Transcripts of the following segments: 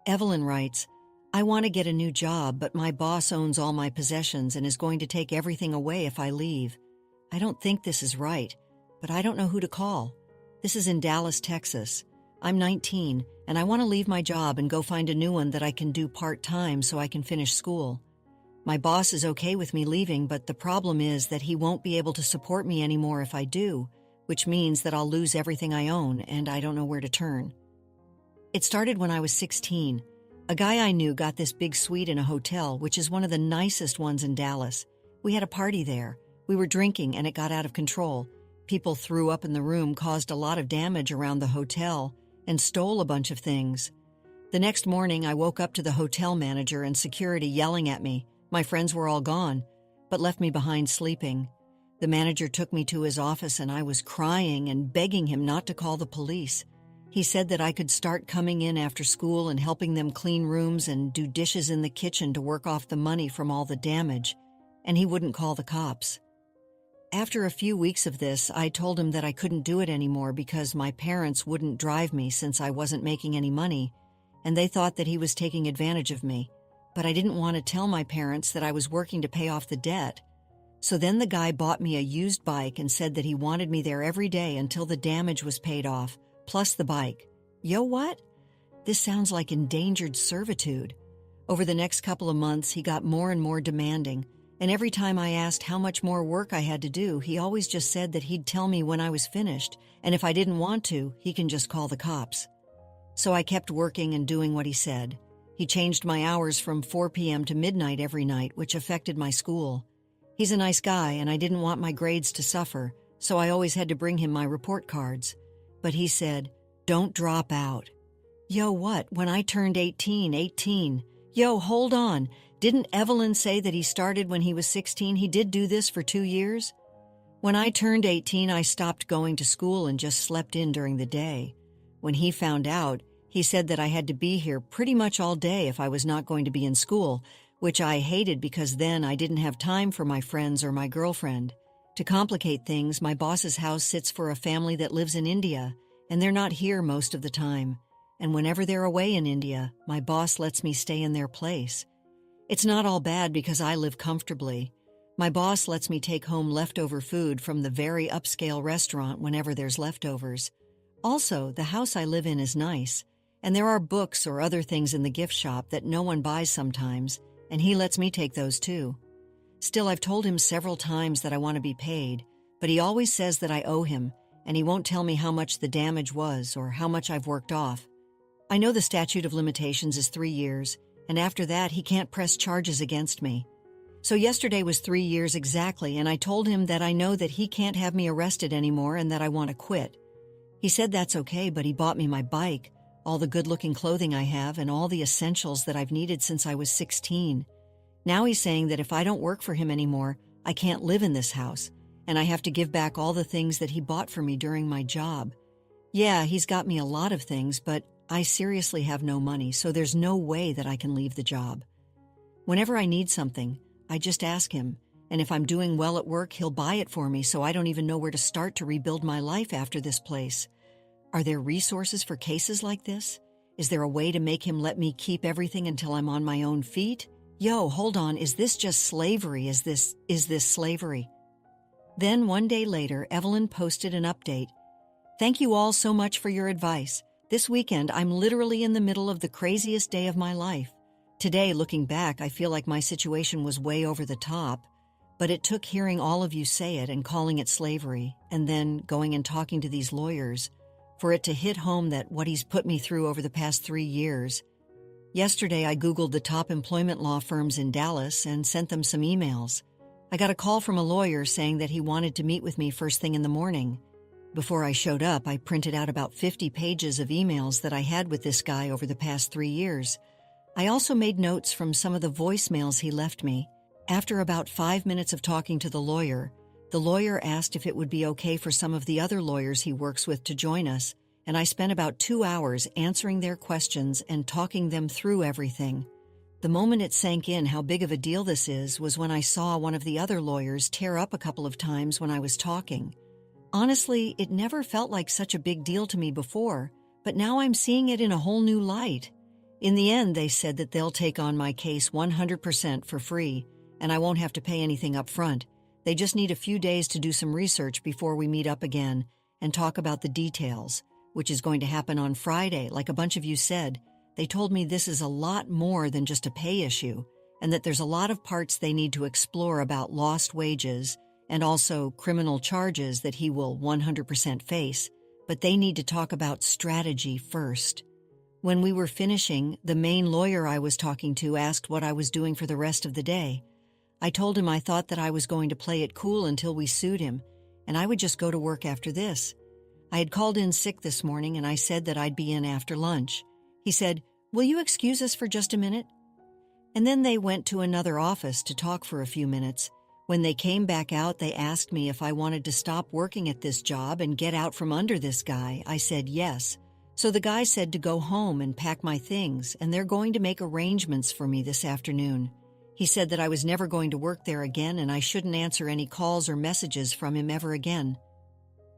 Evelyn writes, I want to get a new job, but my boss owns all my possessions and is going to take everything away if I leave. I don't think this is right, but I don't know who to call. This is in Dallas, Texas. I'm 19, and I want to leave my job and go find a new one that I can do part-time so I can finish school. My boss is okay with me leaving, but the problem is that he won't be able to support me anymore if I do, which means that I'll lose everything I own and I don't know where to turn. It started when I was 16. A guy I knew got this big suite in a hotel, which is one of the nicest ones in Dallas. We had a party there. We were drinking and it got out of control. People threw up in the room, caused a lot of damage around the hotel, and stole a bunch of things. The next morning, I woke up to the hotel manager and security yelling at me. My friends were all gone, but left me behind sleeping. The manager took me to his office and I was crying and begging him not to call the police. He said that I could start coming in after school and helping them clean rooms and do dishes in the kitchen to work off the money from all the damage, and he wouldn't call the cops. After a few weeks of this, I told him that I couldn't do it anymore because my parents wouldn't drive me since I wasn't making any money, and they thought that he was taking advantage of me. But I didn't want to tell my parents that I was working to pay off the debt. So then the guy bought me a used bike and said that he wanted me there every day until the damage was paid off, plus the bike. Yo, what? This sounds like endangered servitude. Over the next couple of months, he got more and more demanding, and every time I asked how much more work I had to do, he always just said that he'd tell me when I was finished, and if I didn't want to, he can just call the cops. So I kept working and doing what he said. He changed my hours from 4 p.m. to midnight every night, which affected my school. He's a nice guy, and I didn't want my grades to suffer, so I always had to bring him my report cards. But he said, don't drop out. Yo, what? When I turned 18. Yo, hold on. Didn't Evelyn say that he started when he was 16? He did do this for 2 years? When I turned 18, I stopped going to school and just slept in during the day. When he found out, he said that I had to be here pretty much all day if I was not going to be in school, which I hated because then I didn't have time for my friends or my girlfriend. To complicate things, my boss's house sits for a family that lives in India, and they're not here most of the time. And whenever they're away in India, my boss lets me stay in their place. It's not all bad because I live comfortably. My boss lets me take home leftover food from the very upscale restaurant whenever there's leftovers. Also, the house I live in is nice, and there are books or other things in the gift shop that no one buys sometimes, and he lets me take those too. Still, I've told him several times that I want to be paid, but he always says that I owe him, and he won't tell me how much the damage was or how much I've worked off. I know the statute of limitations is 3 years, and after that he can't press charges against me. So yesterday was 3 years exactly, and I told him that I know that he can't have me arrested anymore and that I want to quit. He said that's okay, but he bought me my bike, all the good-looking clothing I have, and all the essentials that I've needed since I was 16. Now he's saying that if I don't work for him anymore, I can't live in this house, and I have to give back all the things that he bought for me during my job. Yeah, he's got me a lot of things, but I seriously have no money, so there's no way that I can leave the job. Whenever I need something, I just ask him, and if I'm doing well at work, he'll buy it for me, so I don't even know where to start to rebuild my life after this place. Are there resources for cases like this? Is there a way to make him let me keep everything until I'm on my own feet? Yo, hold on, is this just slavery? Is this slavery? Then one day later, Evelyn posted an update. Thank you all so much for your advice. This weekend, I'm literally in the middle of the craziest day of my life. Today, looking back, I feel like my situation was way over the top, but it took hearing all of you say it and calling it slavery, and then going and talking to these lawyers, for it to hit home that what he's put me through over the past 3 years. Yesterday, I Googled the top employment law firms in Dallas and sent them some emails. I got a call from a lawyer saying that he wanted to meet with me first thing in the morning. Before I showed up, I printed out about 50 pages of emails that I had with this guy over the past 3 years. I also made notes from some of the voicemails he left me. After about 5 minutes of talking to the lawyer asked if it would be okay for some of the other lawyers he works with to join us, and I spent about 2 hours answering their questions and talking them through everything. The moment it sank in how big of a deal this is was when I saw one of the other lawyers tear up a couple of times when I was talking. Honestly, it never felt like such a big deal to me before, but now I'm seeing it in a whole new light. In the end, they said that they'll take on my case 100% for free, and I won't have to pay anything up front. They just need a few days to do some research before we meet up again and talk about the details, which is going to happen on Friday, like a bunch of you said. They told me this is a lot more than just a pay issue, and that there's a lot of parts they need to explore about lost wages and also criminal charges that he will 100% face, but they need to talk about strategy first. When we were finishing, the main lawyer I was talking to asked what I was doing for the rest of the day. I told him I thought that I was going to play it cool until we sued him, and I would just go to work after this. I had called in sick this morning, and I said that I'd be in after lunch. He said, "Will you excuse us for just a minute?" And then they went to another office to talk for a few minutes. When they came back out, they asked me if I wanted to stop working at this job and get out from under this guy. I said yes. So the guy said to go home and pack my things, and they're going to make arrangements for me this afternoon. He said that I was never going to work there again and I shouldn't answer any calls or messages from him ever again.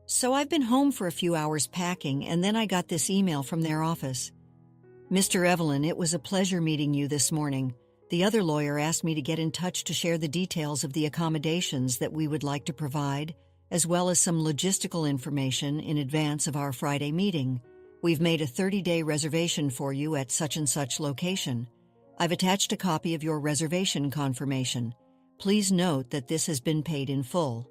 So I've been home for a few hours packing, and then I got this email from their office. "Mr. Evelyn, it was a pleasure meeting you this morning. The other lawyer asked me to get in touch to share the details of the accommodations that we would like to provide, as well as some logistical information in advance of our Friday meeting. We've made a 30-day reservation for you at such and such location. I've attached a copy of your reservation confirmation. Please note that this has been paid in full.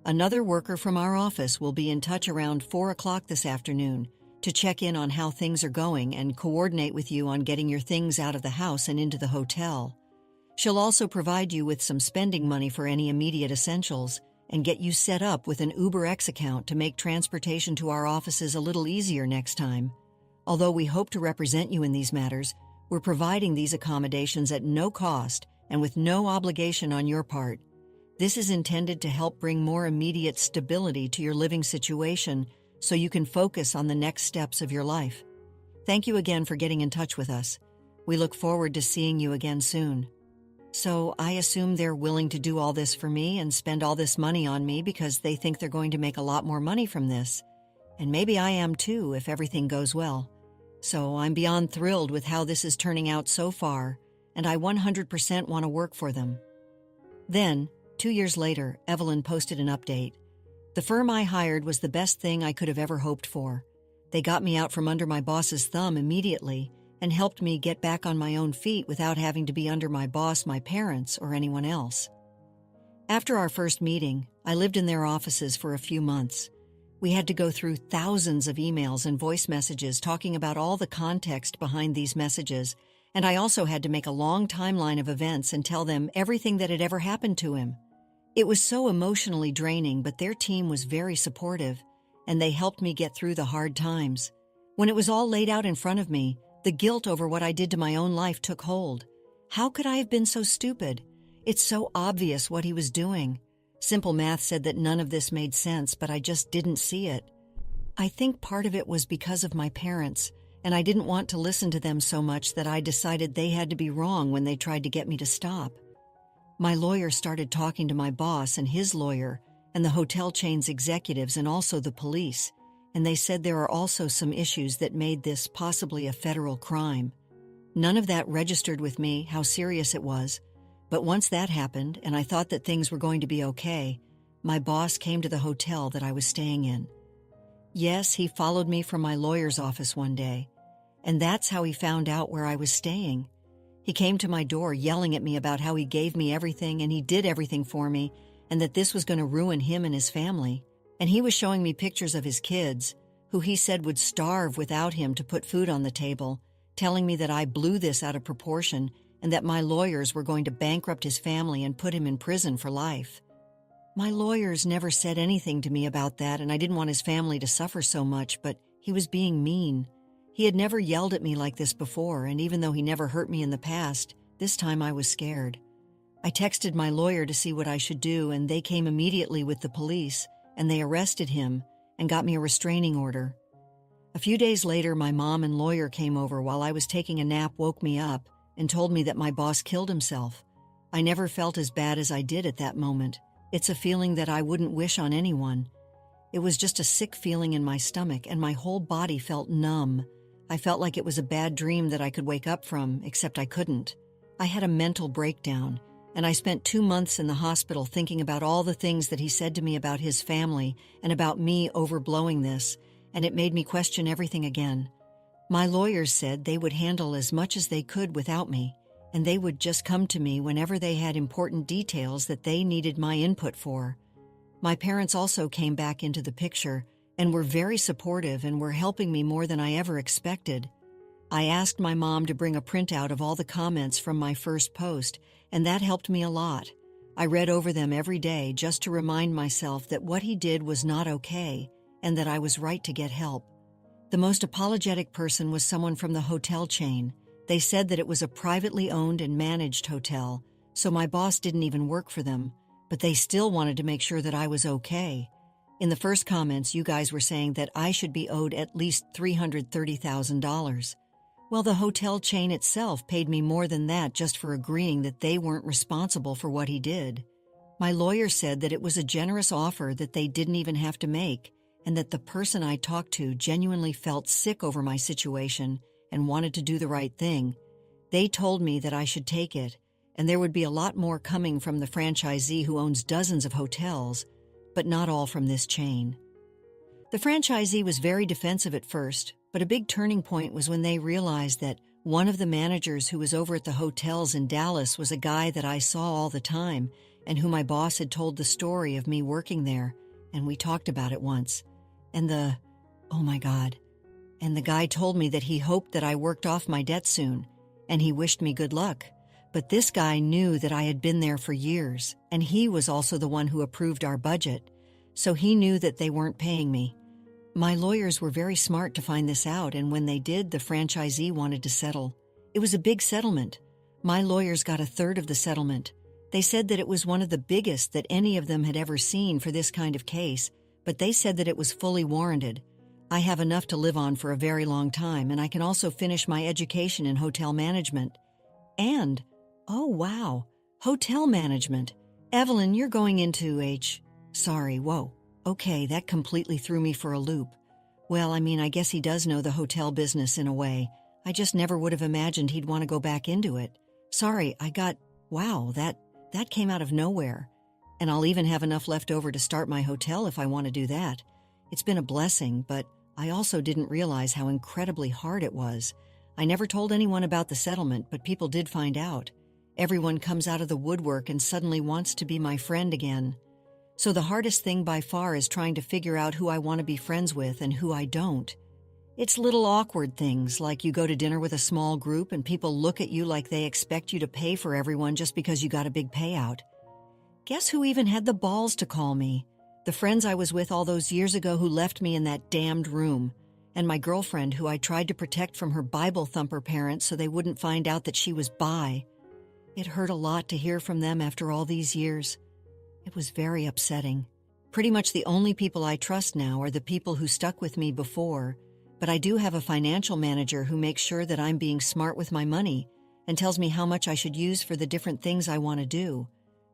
Another worker from our office will be in touch around 4 o'clock this afternoon to check in on how things are going and coordinate with you on getting your things out of the house and into the hotel. She'll also provide you with some spending money for any immediate essentials and get you set up with an UberX account to make transportation to our offices a little easier next time. Although we hope to represent you in these matters, we're providing these accommodations at no cost and with no obligation on your part. This is intended to help bring more immediate stability to your living situation so you can focus on the next steps of your life. Thank you again for getting in touch with us. We look forward to seeing you again soon." So I assume they're willing to do all this for me and spend all this money on me because they think they're going to make a lot more money from this. And maybe I am too if everything goes well. So I'm beyond thrilled with how this is turning out so far, and I 100% want to work for them. Then, 2 years later, Evelyn posted an update. "The firm I hired was the best thing I could have ever hoped for. They got me out from under my boss's thumb immediately and helped me get back on my own feet without having to be under my boss, my parents, or anyone else." After our first meeting, I lived in their offices for a few months. We had to go through thousands of emails and voice messages talking about all the context behind these messages, and I also had to make a long timeline of events and tell them everything that had ever happened to him. It was so emotionally draining, but their team was very supportive, and they helped me get through the hard times. When it was all laid out in front of me, the guilt over what I did to my own life took hold. How could I have been so stupid? It's so obvious what he was doing. Simple math said that none of this made sense, but I just didn't see it. I think part of it was because of my parents, and I didn't want to listen to them so much that I decided they had to be wrong when they tried to get me to stop. My lawyer started talking to my boss and his lawyer, and the hotel chain's executives and also the police, and they said there are also some issues that made this possibly a federal crime. None of that registered with me how serious it was, but once that happened and I thought that things were going to be okay, my boss came to the hotel that I was staying in. Yes, he followed me from my lawyer's office one day, and that's how he found out where I was staying. He came to my door yelling at me about how he gave me everything and he did everything for me, and that this was going to ruin him and his family. And he was showing me pictures of his kids, who he said would starve without him to put food on the table, telling me that I blew this out of proportion and that my lawyers were going to bankrupt his family and put him in prison for life. My lawyers never said anything to me about that, and I didn't want his family to suffer so much, but he was being mean. He had never yelled at me like this before, and even though he never hurt me in the past, this time I was scared. I texted my lawyer to see what I should do, and they came immediately with the police, and they arrested him and got me a restraining order. A few days later, my mom and lawyer came over while I was taking a nap, woke me up, and told me that my boss killed himself. I never felt as bad as I did at that moment. It's a feeling that I wouldn't wish on anyone. It was just a sick feeling in my stomach, and my whole body felt numb. I felt like it was a bad dream that I could wake up from, except I couldn't. I had a mental breakdown, and I spent 2 months in the hospital thinking about all the things that he said to me about his family and about me overblowing this, and it made me question everything again. My lawyers said they would handle as much as they could without me, and they would just come to me whenever they had important details that they needed my input for. My parents also came back into the picture and were very supportive and were helping me more than I ever expected. I asked my mom to bring a printout of all the comments from my first post, and that helped me a lot. I read over them every day just to remind myself that what he did was not okay and that I was right to get help. The most apologetic person was someone from the hotel chain. They said that it was a privately owned and managed hotel, so my boss didn't even work for them, but they still wanted to make sure that I was okay. In the first comments, you guys were saying that I should be owed at least $330,000. Well, the hotel chain itself paid me more than that just for agreeing that they weren't responsible for what he did. My lawyer said that it was a generous offer that they didn't even have to make, and that the person I talked to genuinely felt sick over my situation and wanted to do the right thing. They told me that I should take it, and there would be a lot more coming from the franchisee who owns dozens of hotels, but not all from this chain. The franchisee was very defensive at first, but a big turning point was when they realized that one of the managers who was over at the hotels in Dallas was a guy that I saw all the time and who my boss had told the story of me working there, and we talked about it once. And the guy told me that he hoped that I worked off my debt soon, and he wished me good luck. But this guy knew that I had been there for years, and he was also the one who approved our budget, so he knew that they weren't paying me. My lawyers were very smart to find this out, and when they did, the franchisee wanted to settle. It was a big settlement. My lawyers got a third of the settlement. They said that it was one of the biggest that any of them had ever seen for this kind of case, but they said that it was fully warranted. I have enough to live on for a very long time, and I can also finish my education in hotel management. And, oh wow, hotel management. Evelyn, you're going into Okay, that completely threw me for a loop. Well, I guess he does know the hotel business in a way. I just never would have imagined he'd want to go back into it. Sorry, that came out of nowhere. And I'll even have enough left over to start my hotel if I want to do that. It's been a blessing, but I also didn't realize how incredibly hard it was. I never told anyone about the settlement, but people did find out. Everyone comes out of the woodwork and suddenly wants to be my friend again. So the hardest thing by far is trying to figure out who I want to be friends with and who I don't. It's little awkward things, like you go to dinner with a small group and people look at you like they expect you to pay for everyone just because you got a big payout. Guess who even had the balls to call me? The friends I was with all those years ago who left me in that damned room, and my girlfriend who I tried to protect from her Bible thumper parents so they wouldn't find out that she was bi. It hurt a lot to hear from them after all these years. It was very upsetting. Pretty much the only people I trust now are the people who stuck with me before, but I do have a financial manager who makes sure that I'm being smart with my money and tells me how much I should use for the different things I want to do.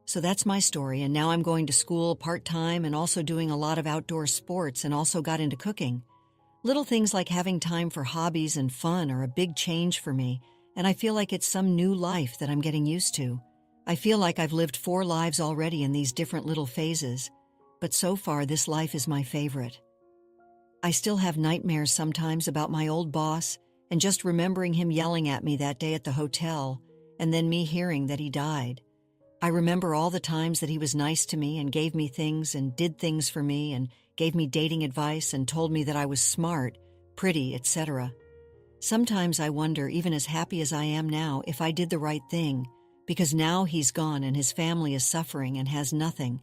So that's my story, and now I'm going to school part-time and also doing a lot of outdoor sports and also got into cooking. Little things like having time for hobbies and fun are a big change for me, and I feel like it's some new life that I'm getting used to. I feel like I've lived 4 lives already in these different little phases, but so far this life is my favorite. I still have nightmares sometimes about my old boss and just remembering him yelling at me that day at the hotel, and then me hearing that he died. I remember all the times that he was nice to me and gave me things and did things for me and gave me dating advice and told me that I was smart, pretty, etc. Sometimes I wonder, even as happy as I am now, if I did the right thing, because now he's gone and his family is suffering and has nothing.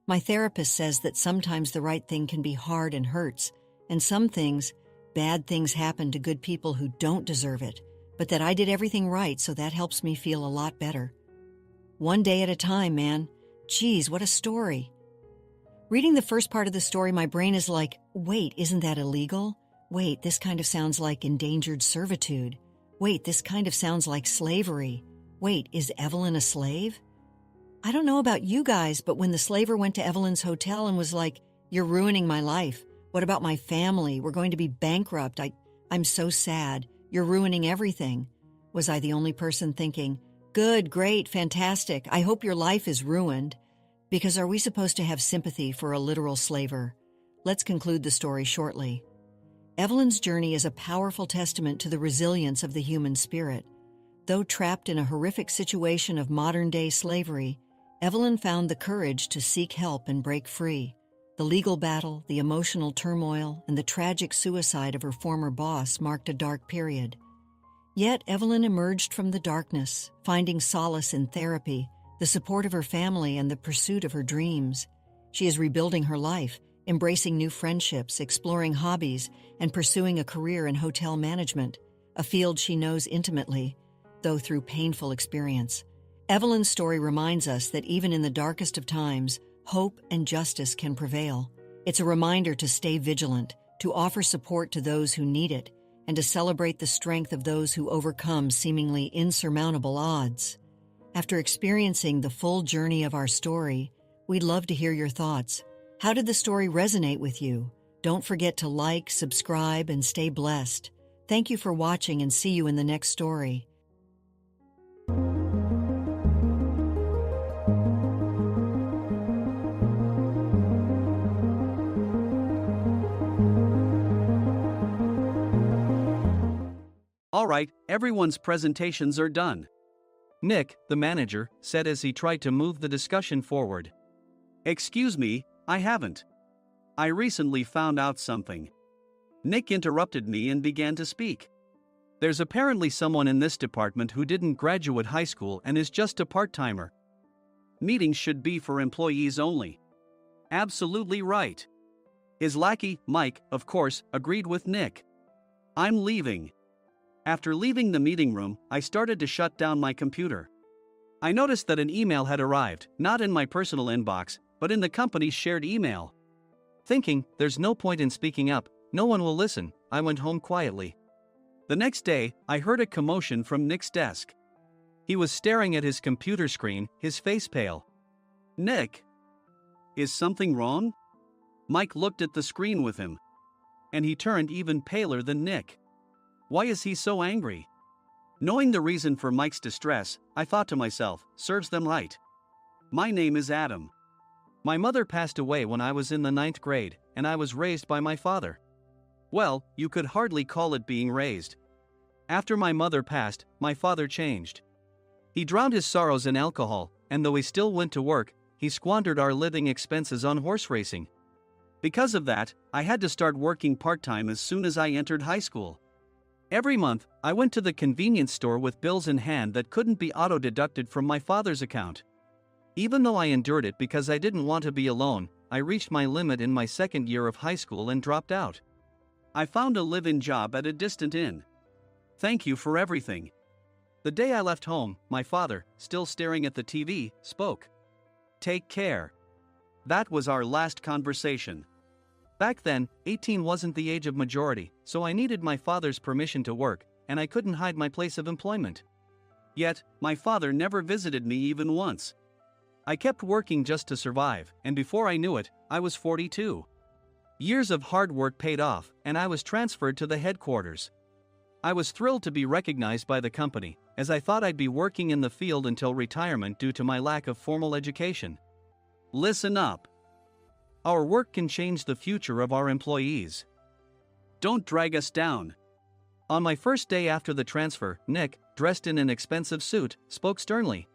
My therapist says that sometimes the right thing can be hard and hurts, and some things, bad things happen to good people who don't deserve it, but that I did everything right, so that helps me feel a lot better. One day at a time, man. Geez, what a story. Reading the first part of the story, my brain is like, wait, isn't that illegal? Wait, this kind of sounds like endangered servitude. Wait, this kind of sounds like slavery. Wait, is Evelyn a slave? I don't know about you guys, but when the slaver went to Evelyn's hotel and was like, "You're ruining my life. What about my family? We're going to be bankrupt. I I'm so sad. You're ruining everything. Was I the only person thinking, good, great, fantastic, I hope your life is ruined? Because are we supposed to have sympathy for a literal slaver? Let's conclude the story shortly. Evelyn's journey is a powerful testament to the resilience of the human spirit. Though trapped in a horrific situation of modern-day slavery, Evelyn found the courage to seek help and break free. The legal battle, the emotional turmoil, and the tragic suicide of her former boss marked a dark period. Yet Evelyn emerged from the darkness, finding solace in therapy, the support of her family, and the pursuit of her dreams. She is rebuilding her life, embracing new friendships, exploring hobbies, and pursuing a career in hotel management, a field she knows intimately, though through painful experience. Evelyn's story reminds us that even in the darkest of times, hope and justice can prevail. It's a reminder to stay vigilant, to offer support to those who need it, and to celebrate the strength of those who overcome seemingly insurmountable odds. After experiencing the full journey of our story, we'd love to hear your thoughts. How did the story resonate with you? Don't forget to like, subscribe, and stay blessed. Thank you for watching, and see you in the next story. Alright, everyone's presentations are done. Nick, the manager, said as he tried to move the discussion forward. Excuse me, I haven't. I recently found out something. Nick interrupted me and began to speak. There's apparently someone in this department who didn't graduate high school and is just a part-timer. Meetings should be for employees only. Absolutely right. His lackey, Mike, of course, agreed with Nick. I'm leaving. After leaving the meeting room, I started to shut down my computer. I noticed that an email had arrived, not in my personal inbox, but in the company's shared email. Thinking, there's no point in speaking up, no one will listen, I went home quietly. The next day, I heard a commotion from Nick's desk. He was staring at his computer screen, his face pale. Nick! Is something wrong? Mike looked at the screen with him. And he turned even paler than Nick. Why is he so angry? Knowing the reason for Mike's distress, I thought to myself, serves them right. My name is Adam. My mother passed away when I was in the 9th grade, and I was raised by my father. Well, you could hardly call it being raised. After my mother passed, my father changed. He drowned his sorrows in alcohol, and though he still went to work, he squandered our living expenses on horse racing. Because of that, I had to start working part-time as soon as I entered high school. Every month, I went to the convenience store with bills in hand that couldn't be auto-deducted from my father's account. Even though I endured it because I didn't want to be alone, I reached my limit in my second year of high school and dropped out. I found a live-in job at a distant inn. Thank you for everything. The day I left home, my father, still staring at the TV, spoke. Take care. That was our last conversation. Back then, 18 wasn't the age of majority, so I needed my father's permission to work, and I couldn't hide my place of employment. Yet, my father never visited me even once. I kept working just to survive, and before I knew it, I was 42. Years of hard work paid off, and I was transferred to the headquarters. I was thrilled to be recognized by the company, as I thought I'd be working in the field until retirement due to my lack of formal education. Listen up. Our work can change the future of our employees. Don't drag us down. On my first day after the transfer, Nick, dressed in an expensive suit, spoke sternly.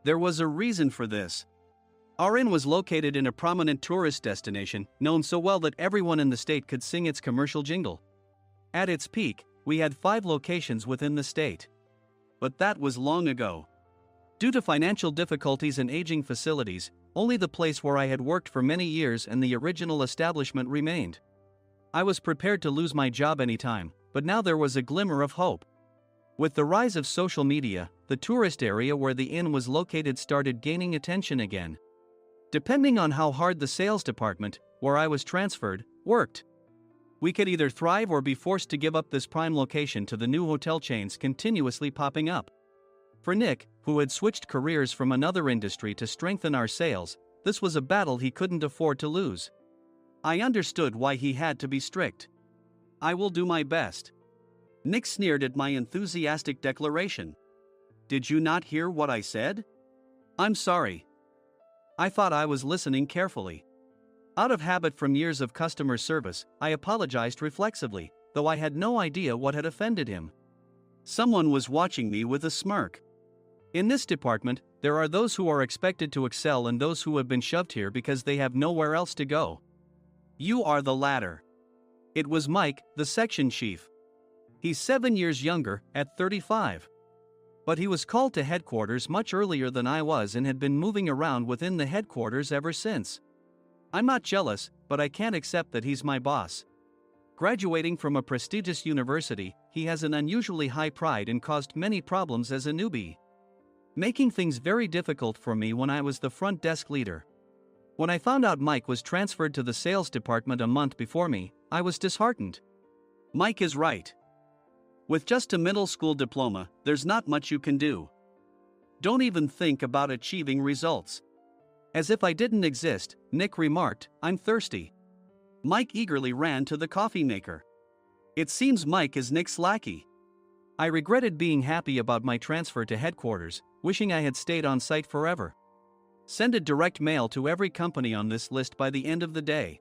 There was a reason for this. Our inn was located in a prominent tourist destination, known so well that everyone in the state could sing its commercial jingle. At its peak, we had 5 locations within the state. But that was long ago. Due to financial difficulties and aging facilities, only the place where I had worked for many years and the original establishment remained. I was prepared to lose my job anytime, but now there was a glimmer of hope. With the rise of social media, the tourist area where the inn was located started gaining attention again. Depending on how hard the sales department, where I was transferred, worked, we could either thrive or be forced to give up this prime location to the new hotel chains continuously popping up. For Nick, who had switched careers from another industry to strengthen our sales, this was a battle he couldn't afford to lose. I understood why he had to be strict. I will do my best. Nick sneered at my enthusiastic declaration. Did you not hear what I said? I'm sorry. I thought I was listening carefully. Out of habit from years of customer service, I apologized reflexively, though I had no idea what had offended him. Someone was watching me with a smirk. In this department, there are those who are expected to excel and those who have been shoved here because they have nowhere else to go. You are the latter. It was Mike, the section chief. He's 7 years younger, at 35. But he was called to headquarters much earlier than I was and had been moving around within the headquarters ever since. I'm not jealous, but I can't accept that he's my boss. Graduating from a prestigious university, he has an unusually high pride and caused many problems as a newbie, making things very difficult for me when I was the front desk leader. When I found out Mike was transferred to the sales department a month before me, I was disheartened. Mike is right. With just a middle school diploma, there's not much you can do. Don't even think about achieving results. As if I didn't exist, Nick remarked, I'm thirsty. Mike eagerly ran to the coffee maker. It seems Mike is Nick's lackey. I regretted being happy about my transfer to headquarters, wishing I had stayed on site forever. Send a direct mail to every company on this list by the end of the day.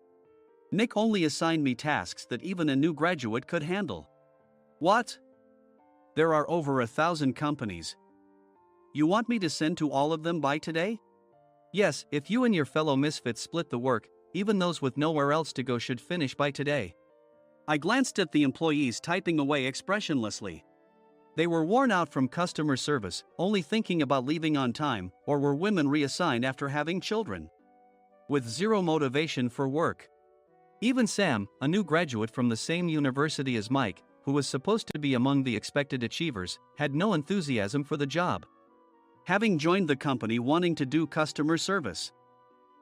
Nick only assigned me tasks that even a new graduate could handle. What? There are over 1,000 companies. You want me to send to all of them by today? Yes, if you and your fellow misfits split the work, even those with nowhere else to go should finish by today. I glanced at the employees typing away expressionlessly. They were worn out from customer service, only thinking about leaving on time, or were women reassigned after having children, with zero motivation for work. Even Sam, a new graduate from the same university as Mike, who was supposed to be among the expected achievers, had no enthusiasm for the job, having joined the company wanting to do customer service.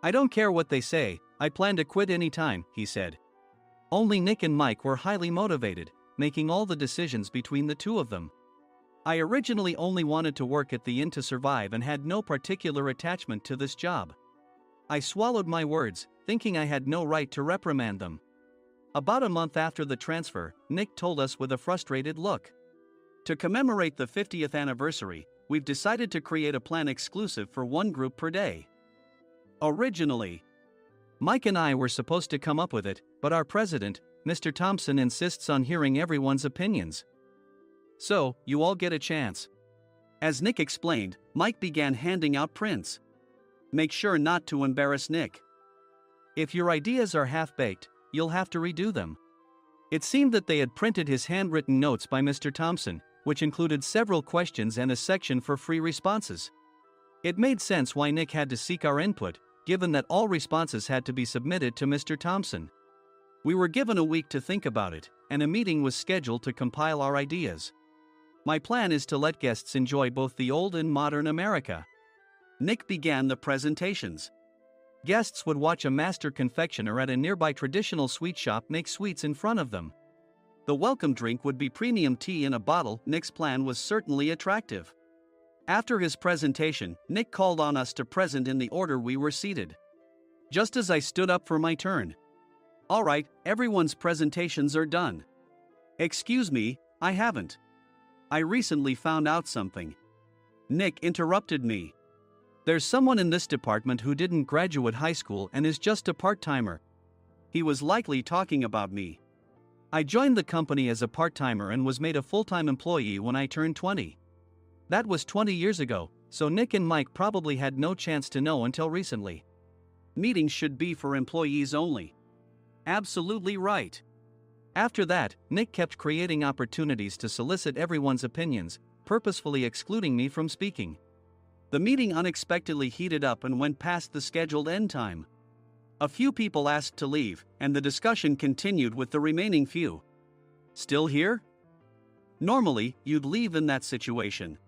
I don't care what they say, I plan to quit any time, he said. Only Nick and Mike were highly motivated, making all the decisions between the two of them. I originally only wanted to work at the inn to survive and had no particular attachment to this job. I swallowed my words, thinking I had no right to reprimand them. About a month after the transfer, Nick told us with a frustrated look. To commemorate the 50th anniversary, we've decided to create a plan exclusive for one group per day. Originally, Mike and I were supposed to come up with it, but our president, Mr. Thompson, insists on hearing everyone's opinions. So, you all get a chance. As Nick explained, Mike began handing out prints. Make sure not to embarrass Nick. If your ideas are half-baked, you'll have to redo them. It seemed that they had printed his handwritten notes by Mr. Thompson, which included several questions and a section for free responses. It made sense why Nick had to seek our input, given that all responses had to be submitted to Mr. Thompson. We were given a week to think about it, and a meeting was scheduled to compile our ideas. My plan is to let guests enjoy both the old and modern America. Nick began the presentations. Guests would watch a master confectioner at a nearby traditional sweet shop make sweets in front of them. The welcome drink would be premium tea in a bottle. Nick's plan was certainly attractive. After his presentation, Nick called on us to present in the order we were seated. Just as I stood up for my turn. All right, everyone's presentations are done. Excuse me, I haven't. I recently found out something. Nick interrupted me. There's someone in this department who didn't graduate high school and is just a part-timer. He was likely talking about me. I joined the company as a part-timer and was made a full-time employee when I turned 20. That was 20 years ago, so Nick and Mike probably had no chance to know until recently. Meetings should be for employees only. Absolutely right. After that, Nick kept creating opportunities to solicit everyone's opinions, purposefully excluding me from speaking. The meeting unexpectedly heated up and went past the scheduled end time. A few people asked to leave, and the discussion continued with the remaining few. Still here? Normally, you'd leave in that situation.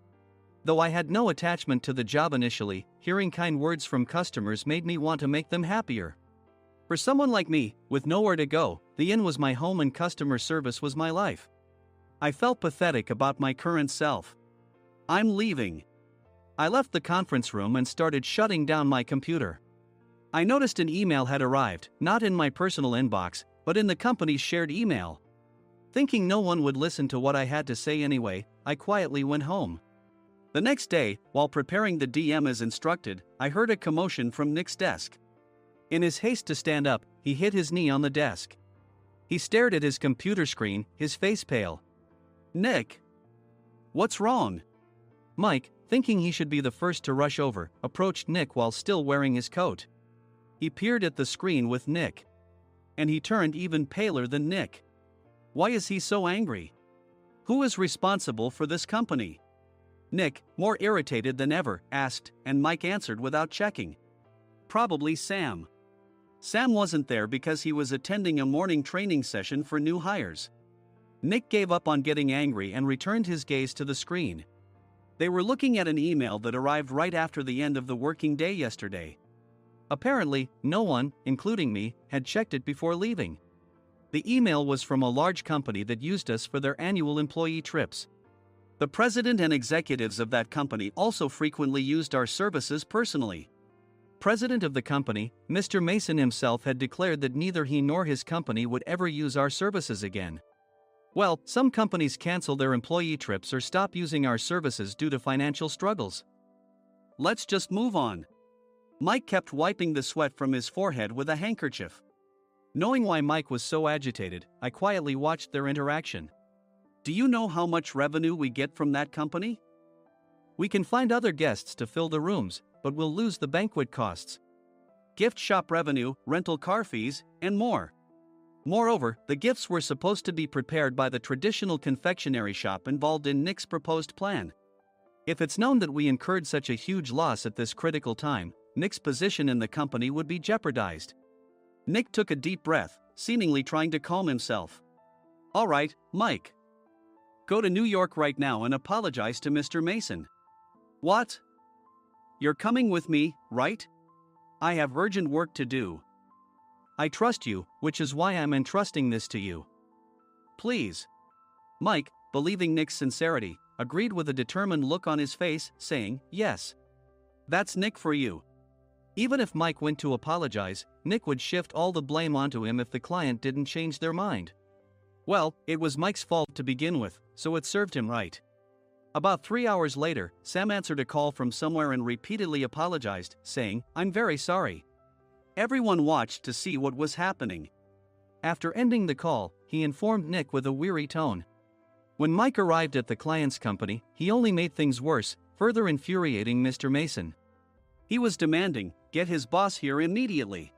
Though I had no attachment to the job initially, hearing kind words from customers made me want to make them happier. For someone like me, with nowhere to go, the inn was my home and customer service was my life. I felt pathetic about my current self. I'm leaving. I left the conference room and started shutting down my computer. I noticed an email had arrived, not in my personal inbox, but in the company's shared email. Thinking no one would listen to what I had to say anyway, I quietly went home. The next day, while preparing the DM as instructed, I heard a commotion from Nick's desk. In his haste to stand up, he hit his knee on the desk. He stared at his computer screen, his face pale. "Nick! What's wrong?" Mike, thinking he should be the first to rush over, approached Nick while still wearing his coat. He peered at the screen with Nick. And he turned even paler than Nick. Why is he so angry? Who is responsible for this company? Nick, more irritated than ever, asked, and Mike answered without checking. Probably Sam. Sam wasn't there because he was attending a morning training session for new hires. Nick gave up on getting angry and returned his gaze to the screen. They were looking at an email that arrived right after the end of the working day yesterday. Apparently, no one, including me, had checked it before leaving. The email was from a large company that used us for their annual employee trips. The president and executives of that company also frequently used our services personally. President of the company, Mr. Mason himself, had declared that neither he nor his company would ever use our services again. Well, some companies cancel their employee trips or stop using our services due to financial struggles. Let's just move on. Mike kept wiping the sweat from his forehead with a handkerchief. Knowing why Mike was so agitated, I quietly watched their interaction. Do you know how much revenue we get from that company? We can find other guests to fill the rooms, but we'll lose the banquet costs, gift shop revenue, rental car fees, and more. Moreover, the gifts were supposed to be prepared by the traditional confectionery shop involved in Nick's proposed plan. If it's known that we incurred such a huge loss at this critical time, Nick's position in the company would be jeopardized. Nick took a deep breath, seemingly trying to calm himself. All right, Mike. Go to New York right now and apologize to Mr. Mason. What? You're coming with me, right? I have urgent work to do. I trust you, which is why I'm entrusting this to you. Please. Mike, believing Nick's sincerity, agreed with a determined look on his face, saying, yes. That's Nick for you. Even if Mike went to apologize, Nick would shift all the blame onto him if the client didn't change their mind. Well, it was Mike's fault to begin with, so it served him right. About 3 hours later, Sam answered a call from somewhere and repeatedly apologized, saying, I'm very sorry. Everyone watched to see what was happening. After ending the call, he informed Nick with a weary tone. When Mike arrived at the client's company, he only made things worse, further infuriating Mr. Mason. He was demanding, get his boss here immediately.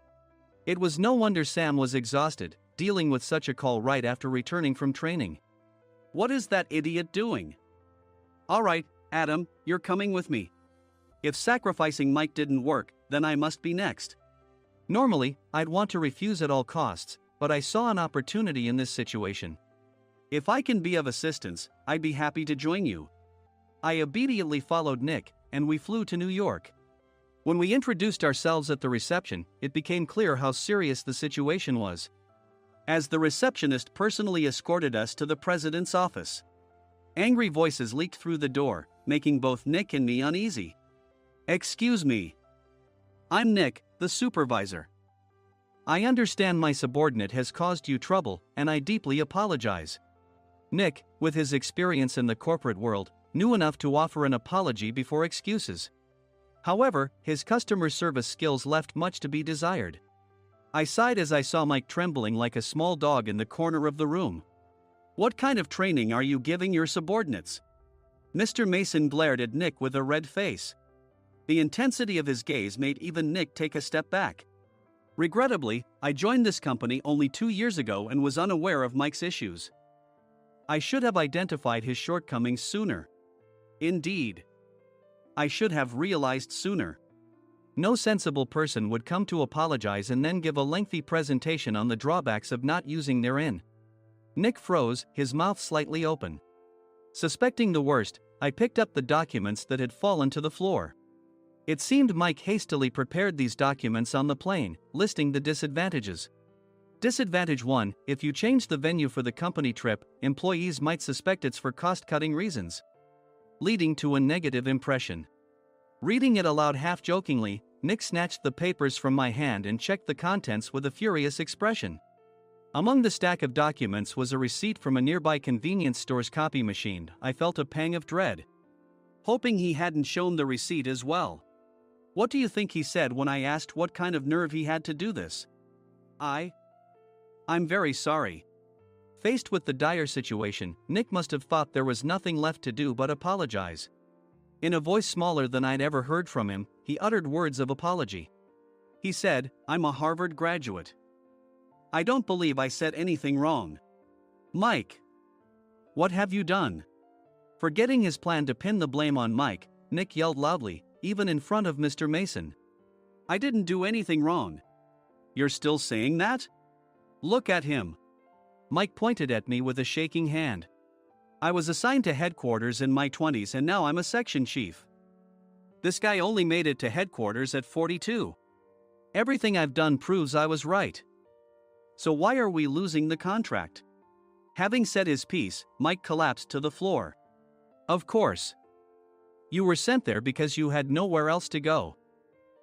It was no wonder Sam was exhausted, dealing with such a call right after returning from training. What is that idiot doing? All right, Adam, you're coming with me. If sacrificing Mike didn't work, then I must be next. Normally, I'd want to refuse at all costs, but I saw an opportunity in this situation. If I can be of assistance, I'd be happy to join you. I obediently followed Nick, and we flew to New York. When we introduced ourselves at the reception, it became clear how serious the situation was, as the receptionist personally escorted us to the president's office. Angry voices leaked through the door, making both Nick and me uneasy. Excuse me. I'm Nick, the supervisor. I understand my subordinate has caused you trouble, and I deeply apologize. Nick, with his experience in the corporate world, knew enough to offer an apology before excuses. However, his customer service skills left much to be desired. I sighed as I saw Mike trembling like a small dog in the corner of the room. What kind of training are you giving your subordinates? Mr. Mason glared at Nick with a red face. The intensity of his gaze made even Nick take a step back. Regrettably, I joined this company only 2 years ago and was unaware of Mike's issues. I should have identified his shortcomings sooner. Indeed. I should have realized sooner. No sensible person would come to apologize and then give a lengthy presentation on the drawbacks of not using their in. Nick froze, his mouth slightly open. Suspecting the worst, I picked up the documents that had fallen to the floor. It seemed Mike hastily prepared these documents on the plane, listing the disadvantages. Disadvantage 1, if you change the venue for the company trip, employees might suspect it's for cost-cutting reasons, leading to a negative impression. Reading it aloud half-jokingly, Nick snatched the papers from my hand and checked the contents with a furious expression. Among the stack of documents was a receipt from a nearby convenience store's copy machine. I felt a pang of dread, hoping he hadn't shown the receipt as well. What do you think he said when I asked what kind of nerve he had to do this? I'm very sorry. Faced with the dire situation, Nick must have thought there was nothing left to do but apologize. In a voice smaller than I'd ever heard from him, he uttered words of apology. He said, "I'm a Harvard graduate. I don't believe I said anything wrong." Mike, what have you done? Forgetting his plan to pin the blame on Mike, Nick yelled loudly, even in front of Mr. Mason. "I didn't do anything wrong." "You're still saying that? Look at him." Mike pointed at me with a shaking hand. "I was assigned to headquarters in my 20s and now I'm a section chief. This guy only made it to headquarters at 42. Everything I've done proves I was right. So why are we losing the contract?" Having said his piece, Mike collapsed to the floor. "Of course. You were sent there because you had nowhere else to go."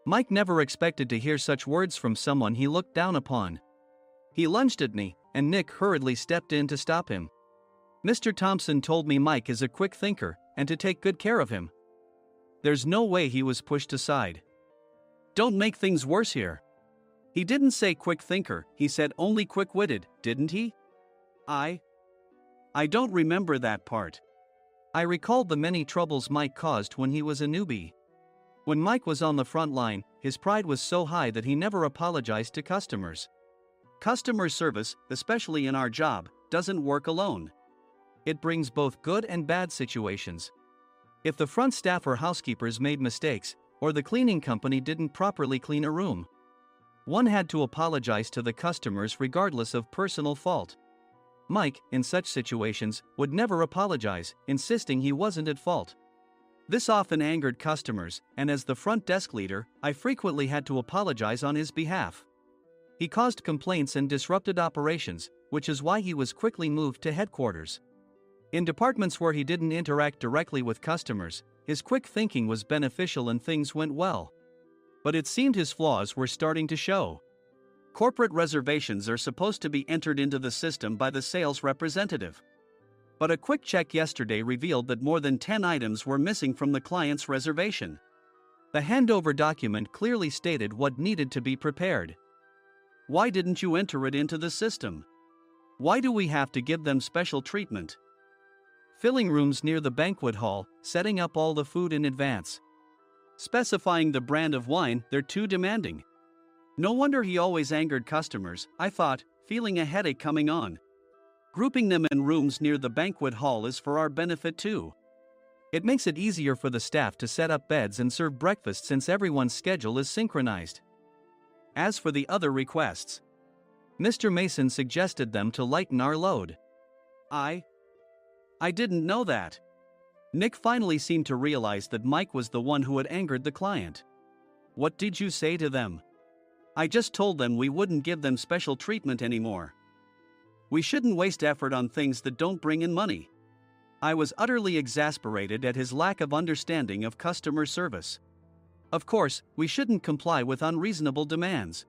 Mike never expected to hear such words from someone he looked down upon. He lunged at me, and Nick hurriedly stepped in to stop him. "Mr. Thompson told me Mike is a quick thinker, and to take good care of him." There's no way he was pushed aside. "Don't make things worse here. He didn't say quick thinker, he said only quick-witted, didn't he?" I don't remember that part. I recalled the many troubles Mike caused when he was a newbie. When Mike was on the front line, his pride was so high that he never apologized to customers. Customer service, especially in our job, doesn't work alone. It brings both good and bad situations. If the front staff or housekeepers made mistakes, or the cleaning company didn't properly clean a room, one had to apologize to the customers regardless of personal fault. Mike, in such situations, would never apologize, insisting he wasn't at fault. This often angered customers, and as the front desk leader, I frequently had to apologize on his behalf. He caused complaints and disrupted operations, which is why he was quickly moved to headquarters. In departments where he didn't interact directly with customers, his quick thinking was beneficial and things went well. But it seemed his flaws were starting to show. Corporate reservations are supposed to be entered into the system by the sales representative. But a quick check yesterday revealed that more than 10 items were missing from the client's reservation. The handover document clearly stated what needed to be prepared. Why didn't you enter it into the system? Why do we have to give them special treatment? Filling rooms near the banquet hall, setting up all the food in advance. Specifying the brand of wine, they're too demanding. No wonder he always angered customers, I thought, feeling a headache coming on. Grouping them in rooms near the banquet hall is for our benefit too. It makes it easier for the staff to set up beds and serve breakfast since everyone's schedule is synchronized. As for the other requests, Mr. Mason suggested them to lighten our load. I didn't know that. Nick finally seemed to realize that Mike was the one who had angered the client. What did you say to them? I just told them we wouldn't give them special treatment anymore. We shouldn't waste effort on things that don't bring in money. I was utterly exasperated at his lack of understanding of customer service. Of course, we shouldn't comply with unreasonable demands.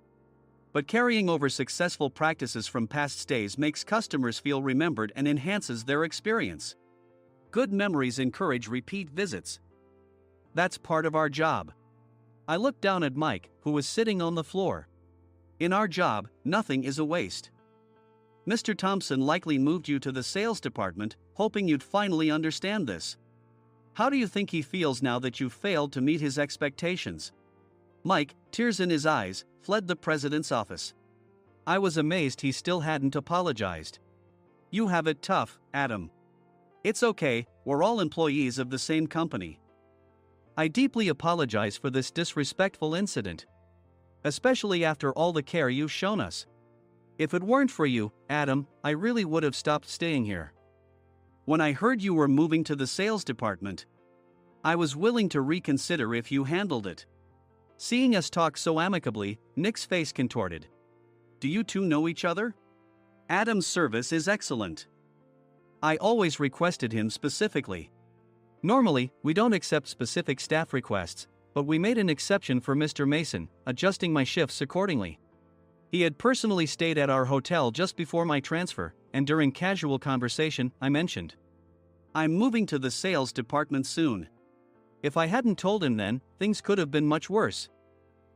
But carrying over successful practices from past stays makes customers feel remembered and enhances their experience. Good memories encourage repeat visits. That's part of our job. I looked down at Mike, who was sitting on the floor. In our job, nothing is a waste. Mr. Thompson likely moved you to the sales department, hoping you'd finally understand this. How do you think he feels now that you've failed to meet his expectations? Mike, tears in his eyes, fled the president's office. I was amazed he still hadn't apologized. You have it tough, Adam. It's okay, we're all employees of the same company. I deeply apologize for this disrespectful incident. Especially after all the care you've shown us. If it weren't for you, Adam, I really would have stopped staying here. When I heard you were moving to the sales department, I was willing to reconsider if you handled it. Seeing us talk so amicably, Nick's face contorted. Do you two know each other? Adam's service is excellent. I always requested him specifically. Normally, we don't accept specific staff requests, but we made an exception for Mr. Mason, adjusting my shifts accordingly. He had personally stayed at our hotel just before my transfer, and during casual conversation, I mentioned, "I'm moving to the sales department soon." If I hadn't told him then, things could have been much worse.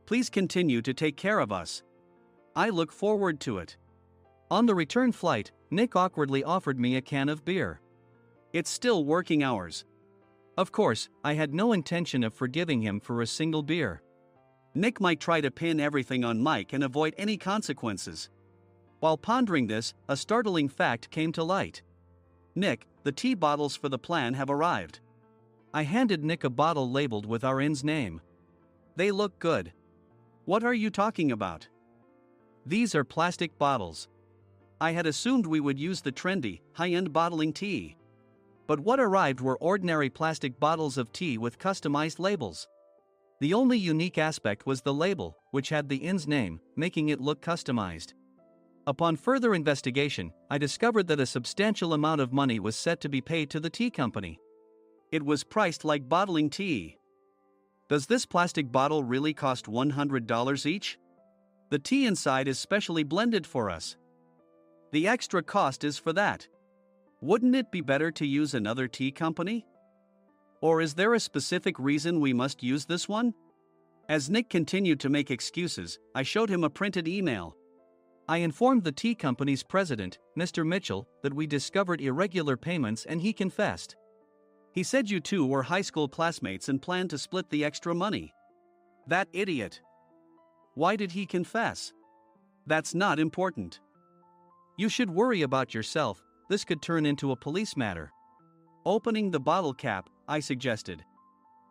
"Please continue to take care of us. I look forward to it." On the return flight, Nick awkwardly offered me a can of beer. It's still working hours. Of course, I had no intention of forgiving him for a single beer. Nick might try to pin everything on Mike and avoid any consequences. While pondering this, a startling fact came to light. "Nick, the tea bottles for the plan have arrived." I handed Nick a bottle labeled with our inn's name. "They look good." "What are you talking about?" "These are plastic bottles. I had assumed we would use the trendy, high-end bottling tea. But what arrived were ordinary plastic bottles of tea with customized labels. The only unique aspect was the label, which had the inn's name, making it look customized. Upon further investigation, I discovered that a substantial amount of money was set to be paid to the tea company. It was priced like bottling tea. Does this plastic bottle really cost $100 each? The tea inside is specially blended for us. The extra cost is for that. Wouldn't it be better to use another tea company? Or is there a specific reason we must use this one?" As Nick continued to make excuses, I showed him a printed email. I informed the tea company's president, Mr. Mitchell, that we discovered irregular payments and he confessed. He said you two were high school classmates and planned to split the extra money. That idiot. Why did he confess? That's not important. You should worry about yourself, this could turn into a police matter. Opening the bottle cap, I suggested.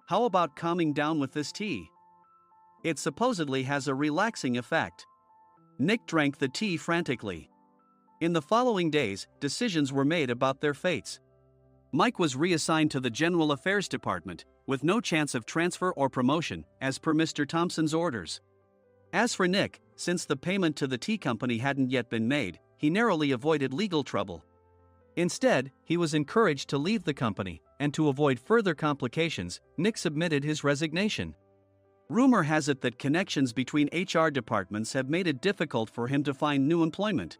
How about calming down with this tea? It supposedly has a relaxing effect. Nick drank the tea frantically. In the following days, decisions were made about their fates. Mike was reassigned to the General Affairs Department, with no chance of transfer or promotion, as per Mr. Thompson's orders. As for Nick, since the payment to the tea company hadn't yet been made, he narrowly avoided legal trouble. Instead, he was encouraged to leave the company, and to avoid further complications, Nick submitted his resignation. Rumor has it that connections between HR departments have made it difficult for him to find new employment.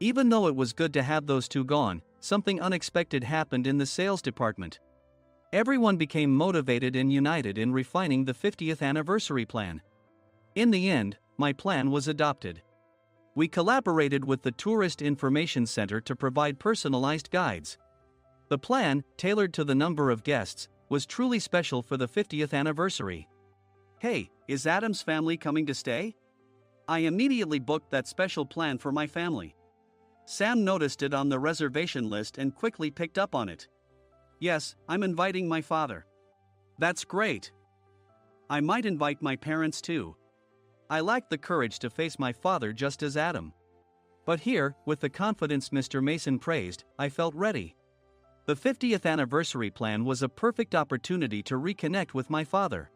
Even though it was good to have those two gone, something unexpected happened in the sales department. Everyone became motivated and united in refining the 50th anniversary plan. In the end, my plan was adopted. We collaborated with the Tourist Information Center to provide personalized guides. The plan, tailored to the number of guests, was truly special for the 50th anniversary. "Hey, is Adam's family coming to stay?" I immediately booked that special plan for my family. Sam noticed it on the reservation list and quickly picked up on it. "Yes, I'm inviting my father." "That's great. I might invite my parents too." I lacked the courage to face my father just as Adam. But here, with the confidence Mr. Mason praised, I felt ready. The 50th anniversary plan was a perfect opportunity to reconnect with my father.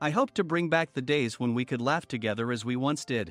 I hoped to bring back the days when we could laugh together as we once did.